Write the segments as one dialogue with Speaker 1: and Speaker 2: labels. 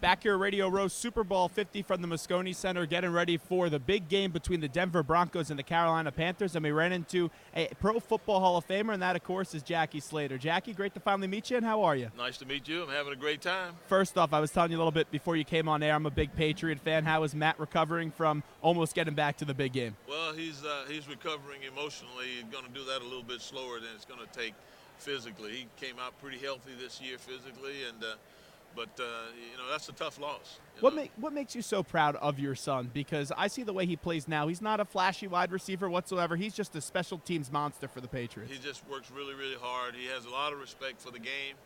Speaker 1: Back here at Radio Row, Super Bowl 50 from the Moscone Center, getting ready for the big game between the Denver Broncos and the Carolina Panthers. And we ran into a Pro Football Hall of Famer, and that, of course, is Jackie Slater. Jackie, great to finally meet you, and how are you?
Speaker 2: Nice to meet you. I'm having a great time.
Speaker 1: First off, I was telling you a little bit before you came on air, I'm a big Patriot fan. How is Matt recovering from almost getting back to the big game?
Speaker 2: Well, he's recovering emotionally. He's going to do that a little bit slower than it's going to take physically. He came out pretty healthy this year physically, and but that's a tough loss.
Speaker 1: What makes you so proud of your son? Because I see the way he plays now. He's not a flashy wide receiver whatsoever. He's just a special teams monster for the Patriots.
Speaker 2: He just works really, really hard. He has a lot of respect for the game.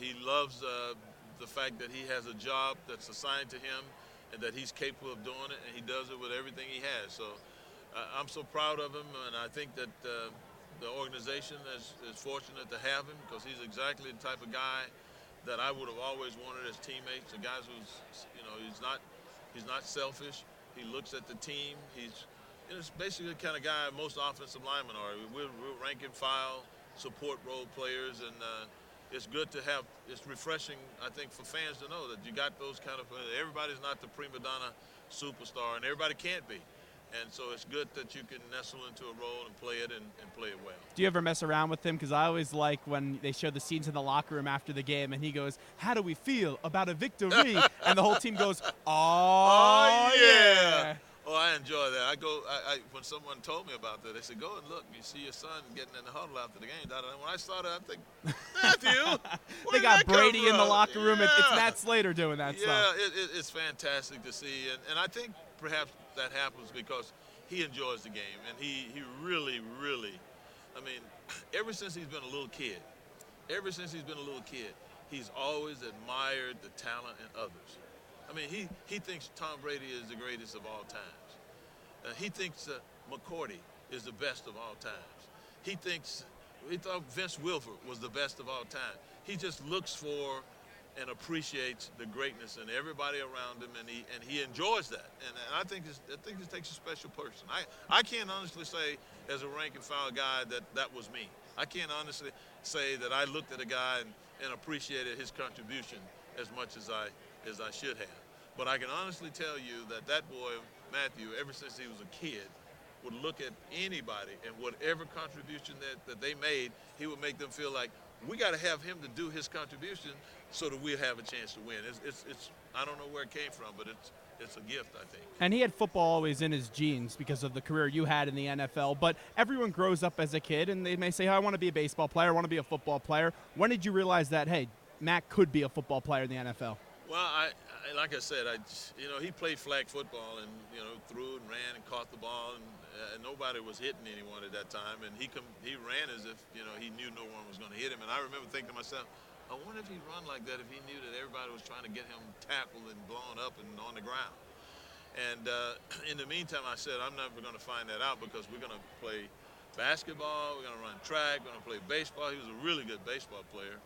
Speaker 2: He loves the fact that he has a job that's assigned to him and that he's capable of doing it, and he does it with everything he has. So I'm so proud of him, and I think that the organization is fortunate to have him because he's exactly the type of guy that I would have always wanted as teammates. A guy who's, he's not selfish. He looks at the team. He's basically the kind of guy most offensive linemen are. We're rank and file, support role players, and it's good to have. It's refreshing, I think, for fans to know that you got those kind of. Everybody's not the prima donna superstar, and everybody can't be. And so it's good that you can nestle into a role and play it and play it well.
Speaker 1: Do you ever mess around with him? Because I always like when they show the scenes in the locker room after the game, and he goes, "How do we feel about a victory?" And the whole team goes, "Oh yeah."
Speaker 2: Oh, I enjoy that. I when someone told me about that, they said, "Go and look. You see your son getting in the huddle after the game." When I saw that, I think, Matthew,
Speaker 1: they got Brady in the locker room.
Speaker 2: Yeah.
Speaker 1: It's Matt Slater doing that stuff.
Speaker 2: Yeah, it's fantastic to see, and I think perhaps that happens because he enjoys the game, and he really, really, I mean, ever since he's been a little kid, he's always admired the talent in others. I mean, he thinks Tom Brady is the greatest of all times. He thinks McCourty is the best of all times. He thought Vince Wilfork was the best of all time. He just looks for and appreciates the greatness in everybody around him, and he enjoys that. And I think it takes a special person. I can't honestly say, as a rank and file guy, that was me. I can't honestly say that I looked at a guy and appreciated his contribution as much as I should have. But I can honestly tell you that boy, Matthew, ever since he was a kid, would look at anybody and whatever contribution that they made, he would make them feel like, we got to have him to do his contribution so that we'll have a chance to win. It's I don't know where it came from, but it's a gift, I think.
Speaker 1: And he had football always in his genes because of the career you had in the NFL. But everyone grows up as a kid, and they may say, oh, I want to be a baseball player, I want to be a football player. When did you realize that, hey, Matt could be a football player in the NFL?
Speaker 2: Well, like I said, he played flag football and threw and ran and caught the ball, and nobody was hitting anyone at that time, and he ran as if he knew no one was going to hit him. And I remember thinking to myself, I wonder if he'd run like that if he knew that everybody was trying to get him tackled and blown up and on the ground. And in the meantime, I said, I'm never going to find that out because we're going to play basketball, we're going to run track, we're going to play baseball. He was a really good baseball player.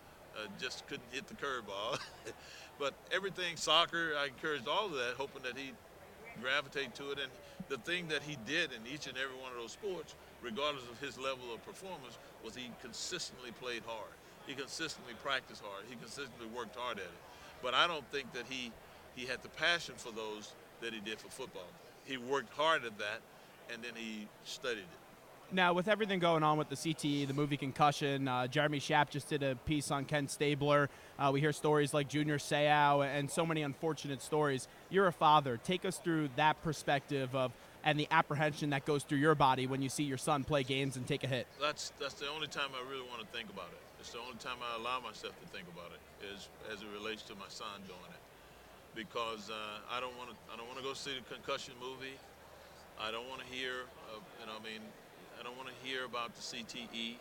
Speaker 2: Just couldn't hit the curveball. But everything, soccer, I encouraged all of that, hoping that he'd gravitate to it. And the thing that he did in each and every one of those sports, regardless of his level of performance, was he consistently played hard. He consistently practiced hard. He consistently worked hard at it. But I don't think that he had the passion for those that he did for football. He worked hard at that, and then he studied it.
Speaker 1: Now, with everything going on with the CTE, the movie Concussion, Jeremy Schaap just did a piece on Ken Stabler. We hear stories like Junior Seau and so many unfortunate stories. You're a father. Take us through that perspective and the apprehension that goes through your body when you see your son play games and take a hit.
Speaker 2: That's the only time I really want to think about it. It's the only time I allow myself to think about it is as it relates to my son doing it, because I don't want to go see the Concussion movie. I don't want to hear I don't want to hear about the CTE,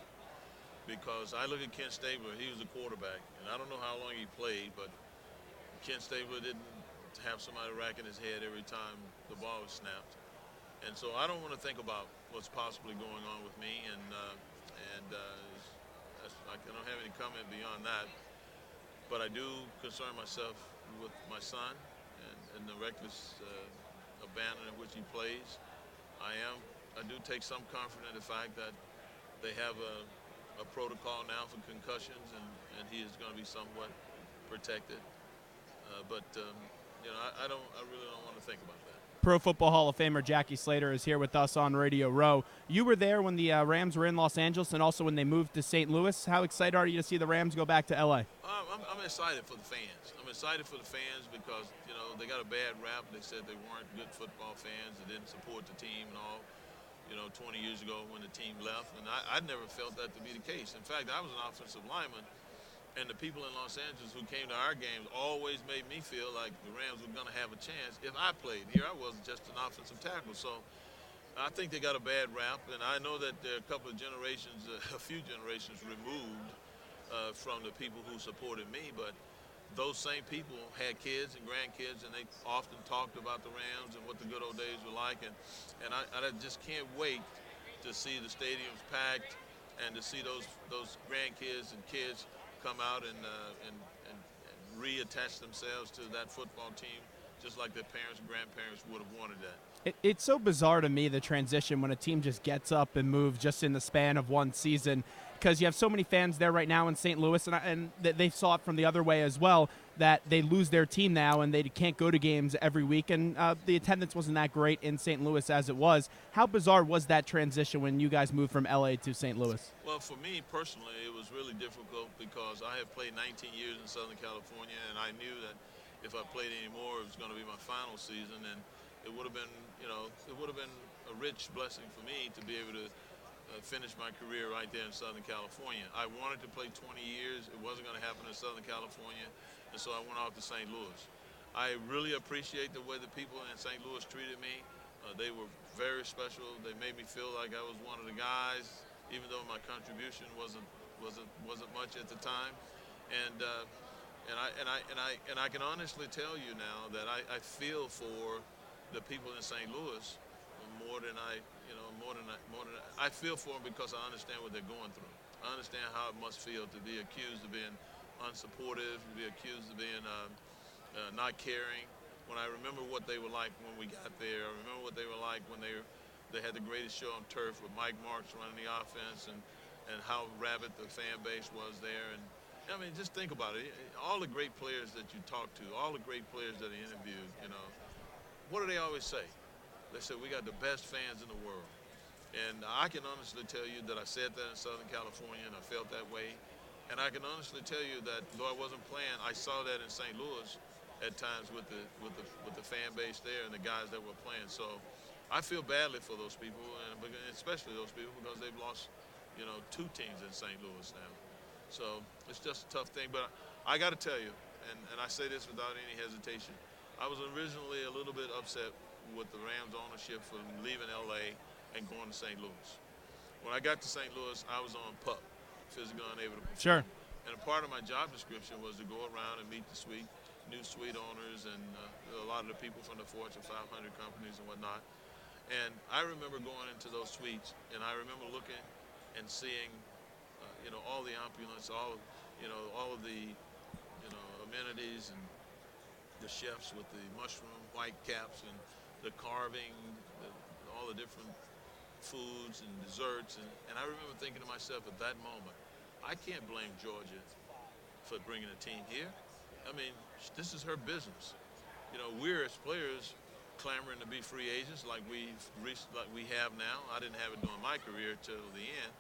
Speaker 2: because I look at Ken Stabler. He was a quarterback, and I don't know how long he played, but Ken Stabler didn't have somebody racking his head every time the ball was snapped. And so I don't want to think about what's possibly going on with me, and I don't have any comment beyond that. But I do concern myself with my son and the reckless abandon in which he plays. I do take some comfort in the fact that they have a protocol now for concussions, and he is going to be somewhat protected. I really don't want to think about that.
Speaker 1: Pro Football Hall of Famer Jackie Slater is here with us on Radio Row. You were there when the Rams were in Los Angeles and also when they moved to St. Louis. How excited are you to see the Rams go back to L.A.?
Speaker 2: I'm excited for the fans. I'm excited for the fans because, they got a bad rap. They said they weren't good football fans. They didn't support the team and all, 20 years ago when the team left. And I never felt that to be the case. In fact, I was an offensive lineman. And the people in Los Angeles who came to our games always made me feel like the Rams were going to have a chance if I played. Here I wasn't just an offensive tackle. So I think they got a bad rap. And I know that there are a couple of generations, a few generations removed from the people who supported me. But those same people had kids and grandkids, and they often talked about the Rams and what the good old days were like. And I just can't wait to see the stadiums packed and to see those grandkids and kids come out and reattach themselves to that football team just like their parents and grandparents would have wanted that.
Speaker 1: It's so bizarre to me, the transition when a team just gets up and moves just in the span of one season, because you have so many fans there right now in St. Louis, and they saw it from the other way as well, that they lose their team now and they can't go to games every week, and the attendance wasn't that great in St. Louis as it was. How bizarre was that transition when you guys moved from L.A. to St. Louis?
Speaker 2: Well, for me personally, it was really difficult because I have played 19 years in Southern California, and I knew that if I played anymore, it was going to be my final season, and it would have been, a rich blessing for me to be able to finish my career right there in Southern California. I wanted to play 20 years. It wasn't going to happen in Southern California, and so I went off to St. Louis. I really appreciate the way the people in St. Louis treated me. They were very special. They made me feel like I was one of the guys, even though my contribution wasn't much at the time. And I can honestly tell you now that I feel for the people in St. Louis more than I feel for them because I understand what they're going through. I understand how it must feel to be accused of being unsupportive, to be accused of being not caring. When I remember what they were like when we got there, I remember what they were like when they had the greatest show on turf with Mike Marks running the offense and how rabid the fan base was there. And I mean, just think about it. All the great players that you talk to, all the great players that he interviewed, what do they always say? They say, we got the best fans in the world. And I can honestly tell you that I said that in Southern California and I felt that way. And I can honestly tell you that though I wasn't playing, I saw that in St. Louis at times with the fan base there and the guys that were playing. So I feel badly for those people, and especially those people because they've lost, two teams in St. Louis now. So it's just a tough thing. But I got to tell you, and I say this without any hesitation, I was originally a little bit upset with the Rams ownership for leaving L.A. and going to St. Louis. When I got to St. Louis, I was on PUP, physically unable to perform.
Speaker 1: Sure.
Speaker 2: And a part of my job description was to go around and meet the new suite owners and a lot of the people from the Fortune 500 companies and whatnot. And I remember going into those suites, and I remember looking and seeing, all the opulence, all of the, amenities and the chefs with the mushroom white caps and the carving, all the different foods and desserts. And I remember thinking to myself at that moment, I can't blame Georgia for bringing a team here. I mean, this is her business. We're as players clamoring to be free agents like we have now. I didn't have it during my career till the end.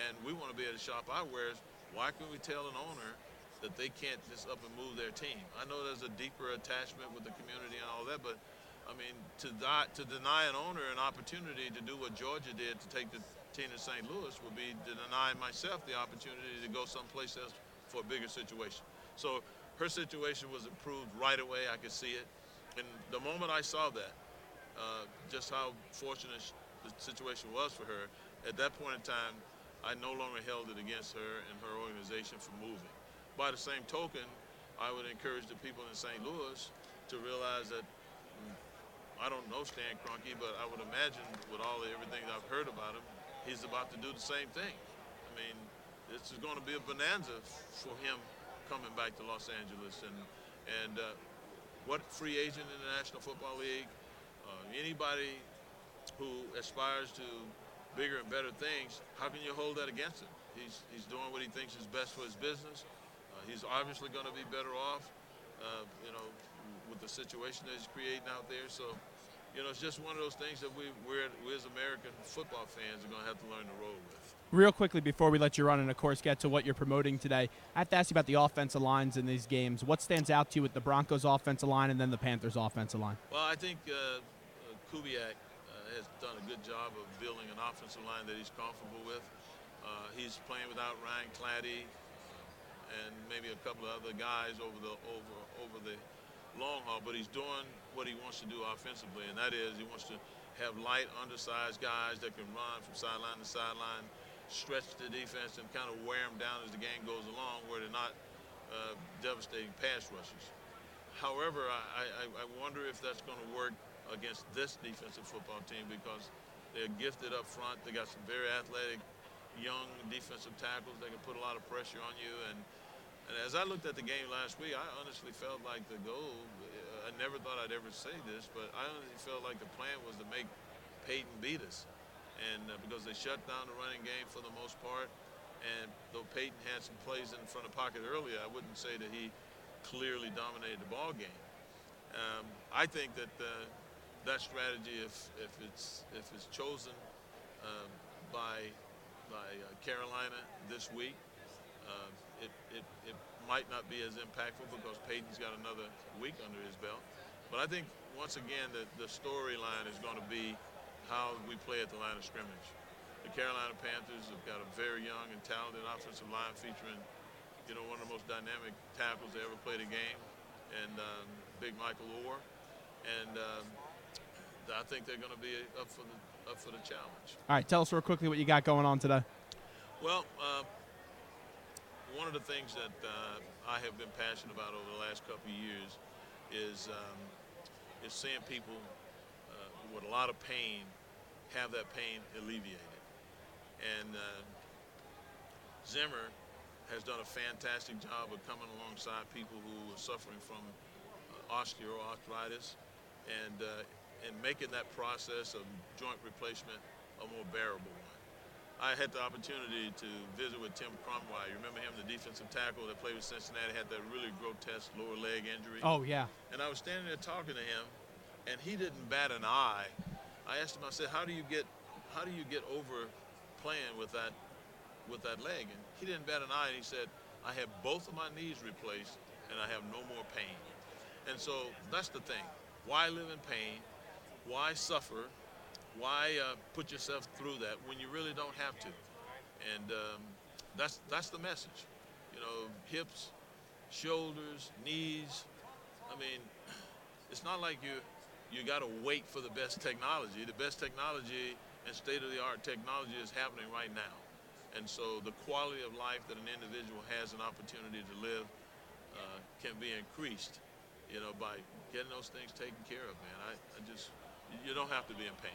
Speaker 2: And we want to be able to shop our wares. Why can we tell an owner that they can't just up and move their team? I know there's a deeper attachment with the community and all that, but I mean, to deny an owner an opportunity to do what Georgia did to take the team to St. Louis would be to deny myself the opportunity to go someplace else for a bigger situation. So her situation was improved right away. I could see it. And the moment I saw that, just how fortunate the situation was for her, at that point in time, I no longer held it against her and her organization for moving. By the same token, I would encourage the people in St. Louis to realize that I don't know Stan Kroenke, but I would imagine with everything I've heard about him, he's about to do the same thing. I mean, this is going to be a bonanza for him coming back to Los Angeles. And what free agent in the National Football League, anybody who aspires to bigger and better things, how can you hold that against him? He's doing what he thinks is best for his business. He's obviously going to be better off. you know, with the situation that he's creating out there. So, you know, it's just one of those things that we as American football fans are going to have to learn to roll with.
Speaker 1: Real quickly before we let you run and, of course, get to what you're promoting today, I have to ask you about the offensive lines in these games. What stands out to you with the Broncos' offensive line and then the Panthers' offensive line?
Speaker 2: Well, I think Kubiak has done a good job of building an offensive line that he's comfortable with. He's playing without Ryan Clady and maybe a couple of other guys over the long haul, but he's doing what he wants to do offensively, and that is he wants to have light, undersized guys that can run from sideline to sideline, stretch the defense, and kind of wear them down as the game goes along, where they're not devastating pass rushers. However, I wonder if that's going to work against this defensive football team, because they're gifted up front. They got some very athletic young defensive tackles that can put a lot of pressure on you. And as I looked at the game last week, I honestly felt like the goal, I never thought I'd ever say this, but I honestly felt like the plan was to make Peyton beat us. And because they shut down the running game for the most part, and though Peyton had some plays in front of the pocket earlier, I wouldn't say that he clearly dominated the ball game. I think that that strategy, if it's chosen by Carolina this week, it might not be as impactful because Peyton's got another week under his belt. But I think once again the storyline is going to be how we play at the line of scrimmage. The Carolina Panthers have got a very young and talented offensive line featuring, you know, one of the most dynamic tackles that ever played a game, and Big Michael Orr. And I think they're going to be up for the challenge.
Speaker 1: All right, tell us real quickly what you got going on today.
Speaker 2: Well, one of the things that I have been passionate about over the last couple of years is seeing people with a lot of pain have that pain alleviated. And Zimmer has done a fantastic job of coming alongside people who are suffering from osteoarthritis and making that process of joint replacement a more bearable one. I had the opportunity to visit with Tim Cromwell. You remember him, the defensive tackle that played with Cincinnati, had that really grotesque lower leg injury.
Speaker 1: Oh, yeah. And
Speaker 2: I was standing there talking to him, and he didn't bat an eye. I asked him, I said, how do you get over playing with that leg? And he didn't bat an eye, and he said, I have both of my knees replaced, and I have no more pain. And so that's the thing. Why live in pain? Why suffer? Why put yourself through that when you really don't have to? And that's the message. You know, hips, shoulders, knees. I mean, it's not like you got to wait for the best technology. The best technology and state-of-the-art technology is happening right now. And so the quality of life that an individual has an opportunity to live can be increased, you know, by getting those things taken care of, man. You don't have to be in pain.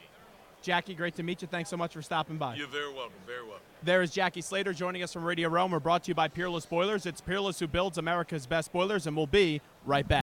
Speaker 1: Jackie, great to meet you. Thanks so much for stopping by.
Speaker 2: You're very welcome, very welcome.
Speaker 1: There is Jackie Slater joining us from Radio Rome. We're brought to you by Peerless Boilers. It's Peerless who builds America's best boilers, and we'll be right back.